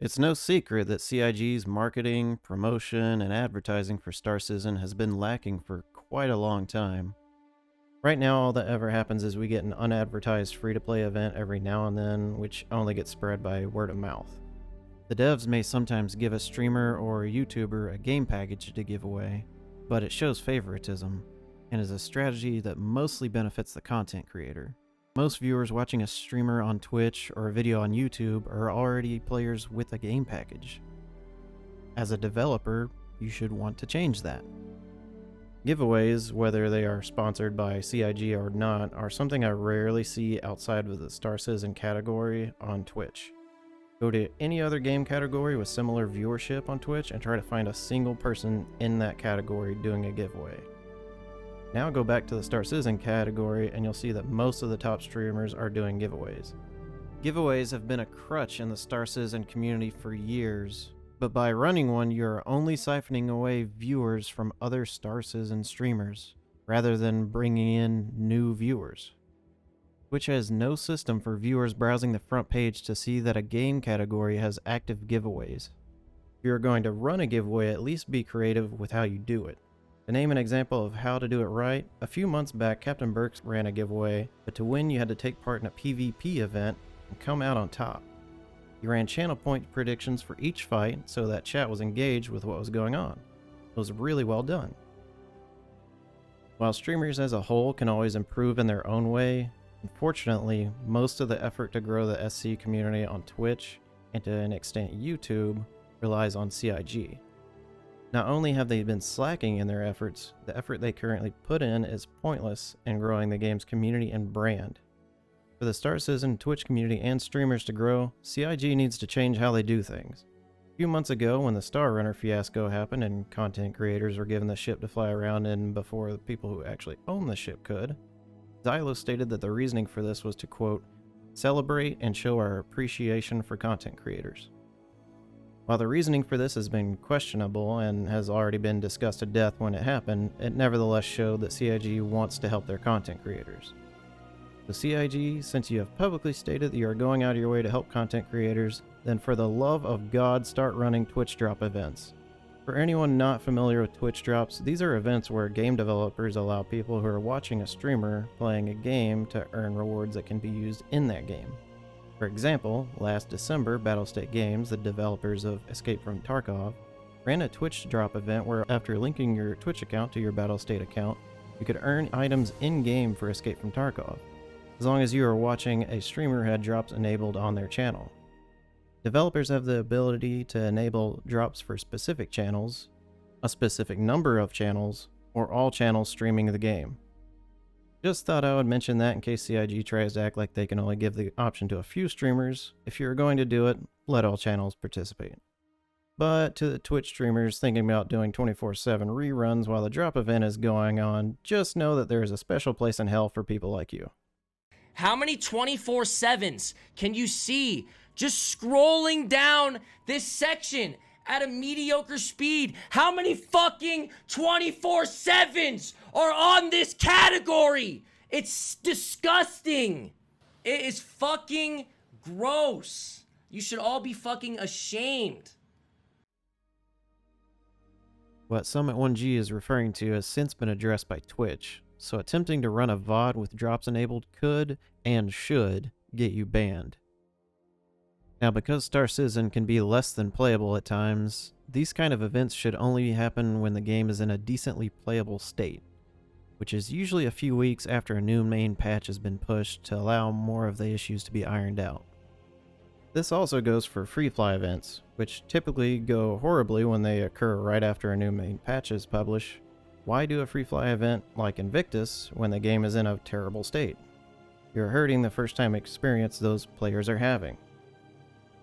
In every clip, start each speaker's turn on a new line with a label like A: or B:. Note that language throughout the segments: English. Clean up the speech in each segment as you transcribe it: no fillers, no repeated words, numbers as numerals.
A: It's no secret that CIG's marketing, promotion, and advertising for Star Citizen has been lacking for quite a long time. Right now, all that ever happens is we get an unadvertised free-to-play event every now and then, which only gets spread by word of mouth. The devs may sometimes give a streamer or a YouTuber a game package to give away, but it shows favoritism, and is a strategy that mostly benefits the content creator. Most viewers watching a streamer on Twitch or a video on YouTube are already players with a game package. As a developer, you should want to change that. Giveaways, whether they are sponsored by CIG or not, are something I rarely see outside of the Star Citizen category on Twitch. Go to any other game category with similar viewership on Twitch and try to find a single person in that category doing a giveaway. Now go back to the Star Citizen category and you'll see that most of the top streamers are doing giveaways. Giveaways have been a crutch in the Star Citizen community for years, but by running one you're only siphoning away viewers from other Star Citizen streamers, rather than bringing in new viewers. Twitch has no system for viewers browsing the front page to see that a game category has active giveaways. If you're going to run a giveaway, at least be creative with how you do it. To name an example of how to do it right, a few months back Captain Burks ran a giveaway, but to win you had to take part in a PvP event and come out on top. He ran channel point predictions for each fight so that chat was engaged with what was going on. It was really well done. While streamers as a whole can always improve in their own way, unfortunately, most of the effort to grow the SC community on Twitch, and to an extent YouTube, relies on CIG. Not only have they been slacking in their efforts, the effort they currently put in is pointless in growing the game's community and brand. For the Star Citizen Twitch community and streamers to grow, CIG needs to change how they do things. A few months ago, when the Star Runner fiasco happened and content creators were given the ship to fly around in before the people who actually own the ship could, Xylo stated that the reasoning for this was to, quote, celebrate and show our appreciation for content creators. While the reasoning for this has been questionable and has already been discussed to death when it happened, it nevertheless showed that CIG wants to help their content creators. So CIG, since you have publicly stated that you are going out of your way to help content creators, then for the love of God, start running Twitch drop events. For anyone not familiar with Twitch drops, these are events where game developers allow people who are watching a streamer playing a game to earn rewards that can be used in that game. For example, last December, Battlestate Games, the developers of Escape from Tarkov, ran a Twitch drop event where after linking your Twitch account to your Battlestate account, you could earn items in-game for Escape from Tarkov, as long as you are watching a streamer who had drops enabled on their channel. Developers have the ability to enable drops for specific channels, a specific number of channels, or all channels streaming the game. Just thought I would mention that in case CIG tries to act like they can only give the option to a few streamers. If you're going to do it, let all channels participate. But to the Twitch streamers thinking about doing 24/7 reruns while the drop event is going on, just know that there is a special place in hell for people like you.
B: How many 24/7s can you see just scrolling down this section at a mediocre speed? How many fucking 24/7s are on this category? It's disgusting. It is fucking gross. You should all be fucking ashamed.
A: What Summit 1G is referring to has since been addressed by Twitch, so attempting to run a VOD with drops enabled could and should get you banned. Now, because Star Citizen can be less than playable at times, these kind of events should only happen when the game is in a decently playable state, which is usually a few weeks after a new main patch has been pushed to allow more of the issues to be ironed out. This also goes for free fly events, which typically go horribly when they occur right after a new main patch is published. Why do a free fly event like Invictus when the game is in a terrible state? You're hurting the first time experience those players are having.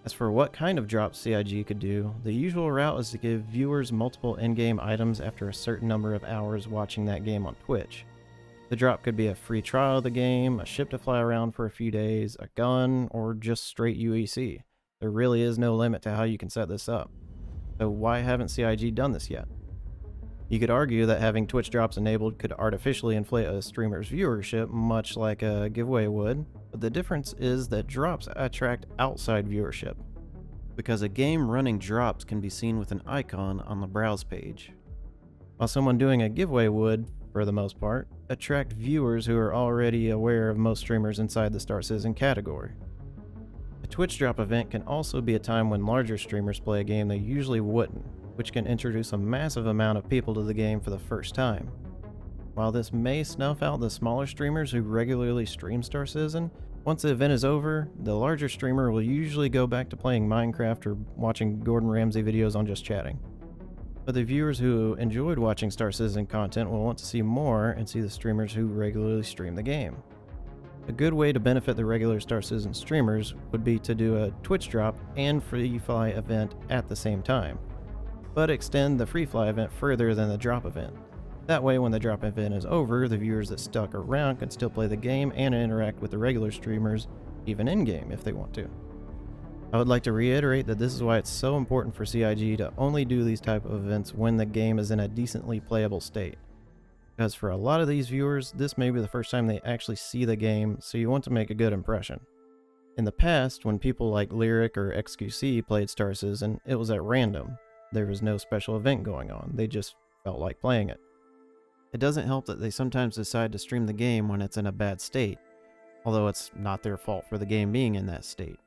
A: As for what kind of drops CIG could do, the usual route is to give viewers multiple in-game items after a certain number of hours watching that game on Twitch. The drop could be a free trial of the game, a ship to fly around for a few days, a gun, or just straight UEC. There really is no limit to how you can set this up. So why haven't CIG done this yet? You could argue that having Twitch drops enabled could artificially inflate a streamer's viewership, much like a giveaway would, but the difference is that drops attract outside viewership. because a game running drops can be seen with an icon on the browse page, while someone doing a giveaway would, for the most part, attract viewers who are already aware of most streamers inside the Star Citizen category. A Twitch drop event can also be a time when larger streamers play a game they usually wouldn't, which can introduce a massive amount of people to the game for the first time. While this may snuff out the smaller streamers who regularly stream Star Citizen, once the event is over, the larger streamer will usually go back to playing Minecraft or watching Gordon Ramsay videos on Just Chatting. But the viewers who enjoyed watching Star Citizen content will want to see more and see the streamers who regularly stream the game. A good way to benefit the regular Star Citizen streamers would be to do a Twitch drop and free fly event at the same time, but extend the free fly event further than the drop event. That way, when the drop event is over, the viewers that stuck around can still play the game and interact with the regular streamers, even in-game if they want to. I would like to reiterate that this is why it's so important for CIG to only do these type of events when the game is in a decently playable state. Because for a lot of these viewers, this may be the first time they actually see the game, so you want to make a good impression. In the past, when people like Lyric or XQC played Star Citizen, it was at random. There was no special event going on, they just felt like playing it. It doesn't help that they sometimes decide to stream the game when it's in a bad state, although it's not their fault for the game being in that state.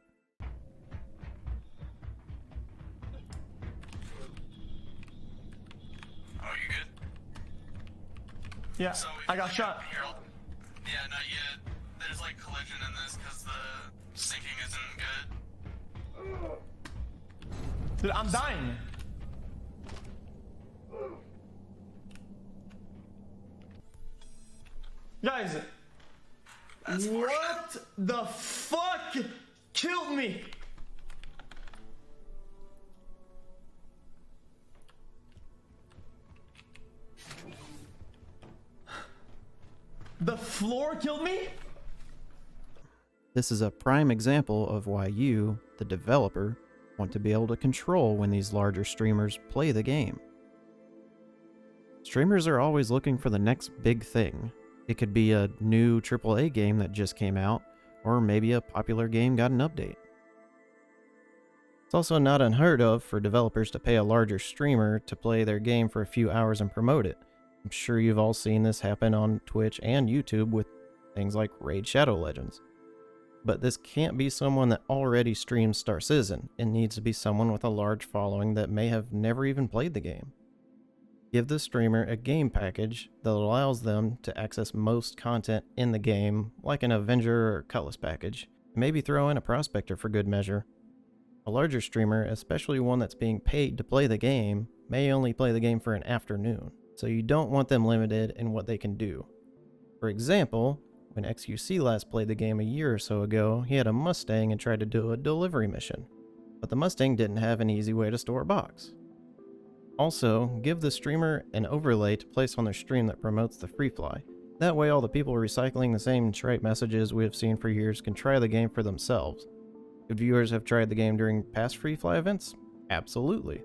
C: Yeah, so I got shot.
D: Yeah, not yet. There's like collision in this because the sinking isn't good.
C: Dude, I'm dying. Guys, what the fuck killed me? The floor killed me?
A: This is a prime example of why you, the developer, want to be able to control when these larger streamers play the game. Streamers are always looking for the next big thing. It could be a new AAA game that just came out, or maybe a popular game got an update. It's also not unheard of for developers to pay a larger streamer to play their game for a few hours and promote it. I'm sure you've all seen this happen on Twitch and YouTube with things like Raid Shadow Legends. But this can't be someone that already streams Star Citizen. It needs to be someone with a large following that may have never even played the game. Give the streamer a game package that allows them to access most content in the game, like an Avenger or Cutlass package, and maybe throw in a Prospector for good measure. A larger streamer, especially one that's being paid to play the game, may only play the game for an afternoon, so you don't want them limited in what they can do. For example, when XQC last played the game a year or so ago, he had a Mustang and tried to do a delivery mission, but the Mustang didn't have an easy way to store a box. Also, give the streamer an overlay to place on their stream that promotes the free fly. That way all the people recycling the same trite messages we have seen for years can try the game for themselves. Could viewers have tried the game during past free fly events? Absolutely.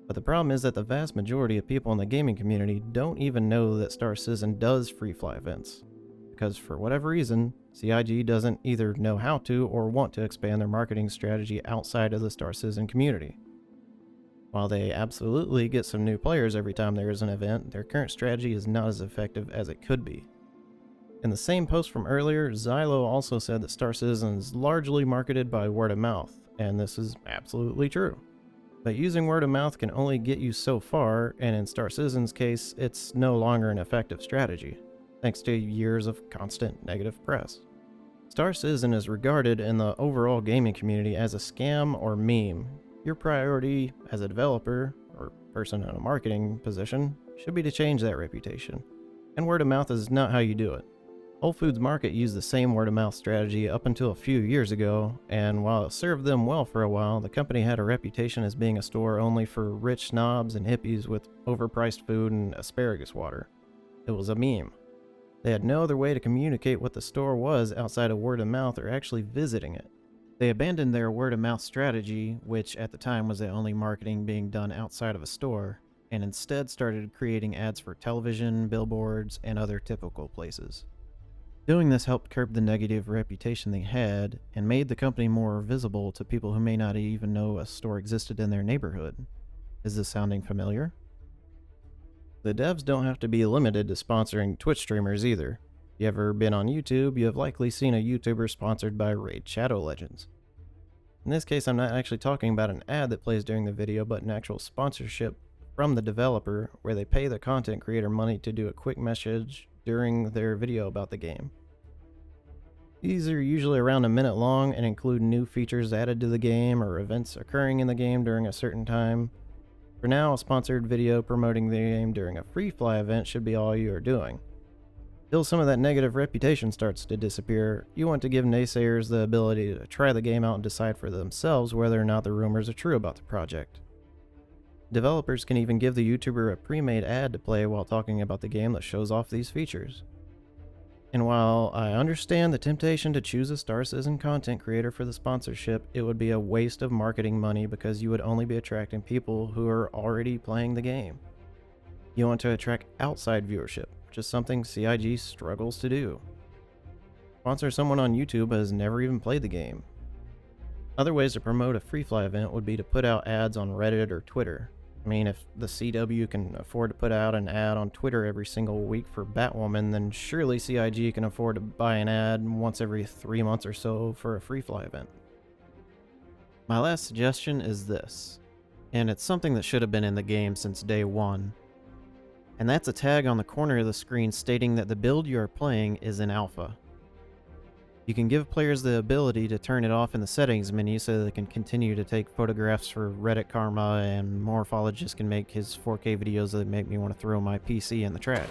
A: But the problem is that the vast majority of people in the gaming community don't even know that Star Citizen does free fly events. Because for whatever reason, CIG doesn't either know how to or want to expand their marketing strategy outside of the Star Citizen community. While they absolutely get some new players every time there is an event, their current strategy is not as effective as it could be. In the same post from earlier, Zylo also said that Star Citizen is largely marketed by word of mouth, and this is absolutely true. But using word of mouth can only get you so far, and in Star Citizen's case, it's no longer an effective strategy, thanks to years of constant negative press. Star Citizen is regarded in the overall gaming community as a scam or meme. Your priority as a developer, or person in a marketing position, should be to change that reputation. And word of mouth is not how you do it. Whole Foods Market used the same word of mouth strategy up until a few years ago, and while it served them well for a while, the company had a reputation as being a store only for rich snobs and hippies with overpriced food and asparagus water. It was a meme. They had no other way to communicate what the store was outside of word of mouth or actually visiting it. They abandoned their word of mouth strategy, which at the time was the only marketing being done outside of a store, and instead started creating ads for television, billboards, and other typical places. Doing this helped curb the negative reputation they had and made the company more visible to people who may not even know a store existed in their neighborhood. Is this sounding familiar? The devs don't have to be limited to sponsoring Twitch streamers either. If you ever been on YouTube, you have likely seen a YouTuber sponsored by Raid Shadow Legends. In this case, I'm not actually talking about an ad that plays during the video, but an actual sponsorship from the developer where they pay the content creator money to do a quick message during their video about the game. These are usually around a minute long and include new features added to the game or events occurring in the game during a certain time. For now, a sponsored video promoting the game during a free fly event should be all you are doing. Until some of that negative reputation starts to disappear, you want to give naysayers the ability to try the game out and decide for themselves whether or not the rumors are true about the project. Developers can even give the YouTuber a pre-made ad to play while talking about the game that shows off these features. And while I understand the temptation to choose a Star Citizen content creator for the sponsorship, it would be a waste of marketing money because you would only be attracting people who are already playing the game. You want to attract outside viewership, which is something CIG struggles to do. Sponsor someone on YouTube who has never even played the game. Other ways to promote a free fly event would be to put out ads on Reddit or Twitter. I mean, if the CW can afford to put out an ad on Twitter every single week for Batwoman, then surely CIG can afford to buy an ad once every 3 months or so for a free fly event. My last suggestion is this, and it's something that should have been in the game since day one. And that's a tag on the corner of the screen stating that the build you are playing is in alpha. You can give players the ability to turn it off in the settings menu so they can continue to take photographs for Reddit Karma, and Morphologist can make his 4K videos that make me want to throw my PC in the trash.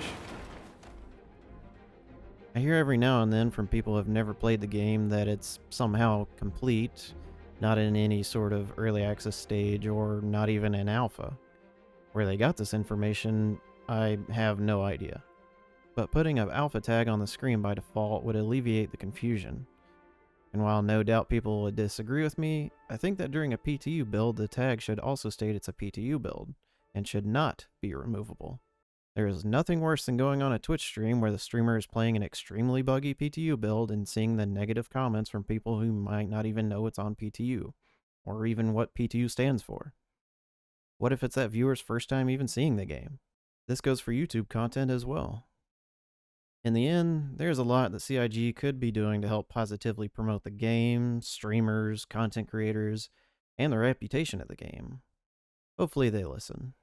A: I hear every now and then from people who have never played the game that it's somehow complete, not in any sort of early access stage or not even in alpha. Where they got this information, I have no idea. But putting an alpha tag on the screen by default would alleviate the confusion. And while no doubt people would disagree with me, I think that during a PTU build, the tag should also state it's a PTU build, and should not be removable. There is nothing worse than going on a Twitch stream where the streamer is playing an extremely buggy PTU build and seeing the negative comments from people who might not even know it's on PTU, or even what PTU stands for. What if it's that viewer's first time even seeing the game? This goes for YouTube content as well. In the end, there's a lot that CIG could be doing to help positively promote the game, streamers, content creators, and the reputation of the game. Hopefully they listen.